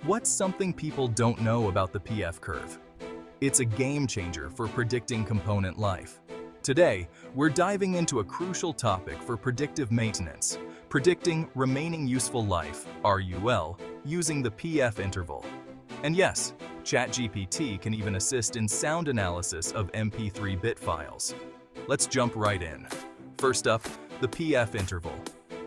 What's something people don't know about the PF curve? It's a game changer for predicting component life. Today, we're diving into a crucial topic for predictive maintenance, predicting remaining useful life, RUL, using the PF interval. And yes, ChatGPT can even assist in sound analysis of MP3 bit files. Let's jump right in. First up, the PF interval.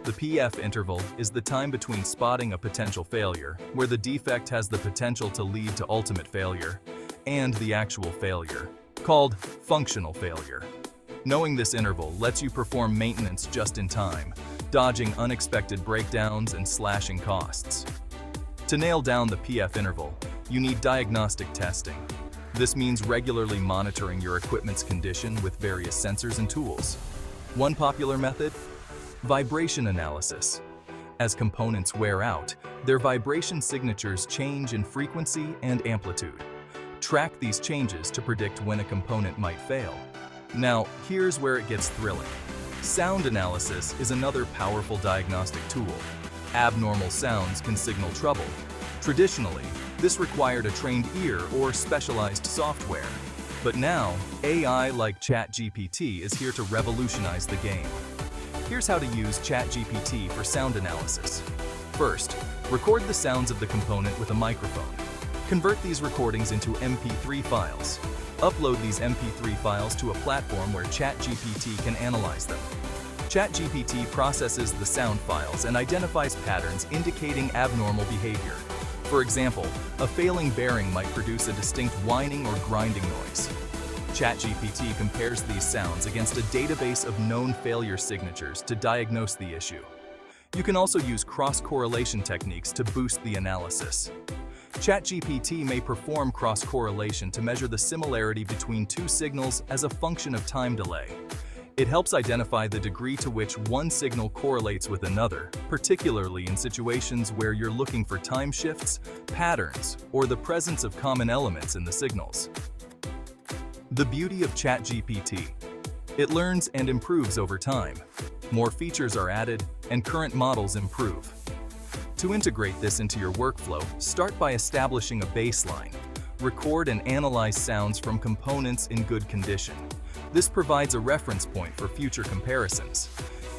The PF interval is the time between spotting a potential failure, where the defect has the potential to lead to ultimate failure, and the actual failure, called functional failure. Knowing this interval lets you perform maintenance just in time, dodging unexpected breakdowns and slashing costs. To nail down the PF interval, you need diagnostic testing. This means regularly monitoring your equipment's condition with various sensors and tools. One popular method? Vibration analysis. As components wear out, their vibration signatures change in frequency and amplitude. Track these changes to predict when a component might fail. Now, here's where it gets thrilling. Sound analysis is another powerful diagnostic tool. Abnormal sounds can signal trouble. Traditionally, this required a trained ear or specialized software. But now, AI like ChatGPT is here to revolutionize the game. Here's how to use ChatGPT for sound analysis. First, record the sounds of the component with a microphone. Convert these recordings into MP3 files. Upload these MP3 files to a platform where ChatGPT can analyze them. ChatGPT processes the sound files and identifies patterns indicating abnormal behavior. For example, a failing bearing might produce a distinct whining or grinding noise. ChatGPT compares these sounds against a database of known failure signatures to diagnose the issue. You can also use cross-correlation techniques to boost the analysis. ChatGPT may perform cross-correlation to measure the similarity between two signals as a function of time delay. It helps identify the degree to which one signal correlates with another, particularly in situations where you're looking for time shifts, patterns, or the presence of common elements in the signals. The beauty of ChatGPT. It learns and improves over time. More features are added, and current models improve. To integrate this into your workflow, start by establishing a baseline. Record and analyze sounds from components in good condition. This provides a reference point for future comparisons.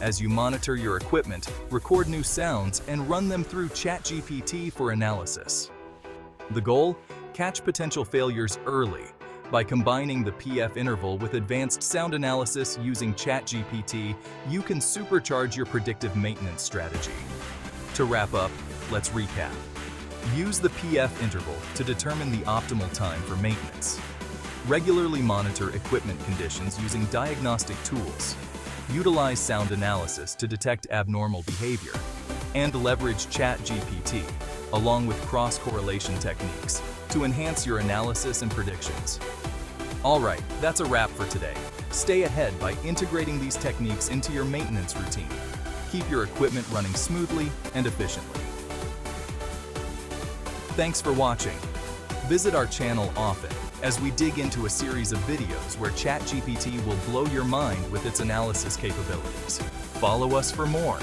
As you monitor your equipment, record new sounds and run them through ChatGPT for analysis. The goal? Catch potential failures early. By combining the PF interval with advanced sound analysis using ChatGPT, you can supercharge your predictive maintenance strategy. To wrap up, let's recap. Use the PF interval to determine the optimal time for maintenance. Regularly monitor equipment conditions using diagnostic tools. Utilize sound analysis to detect abnormal behavior. And leverage ChatGPT, along with cross-correlation techniques, to enhance your analysis and predictions. Alright, that's a wrap for today. Stay ahead by integrating these techniques into your maintenance routine. Keep your equipment running smoothly and efficiently. Thanks for watching. Visit our channel often as we dig into a series of videos where ChatGPT will blow your mind with its analysis capabilities. Follow us for more.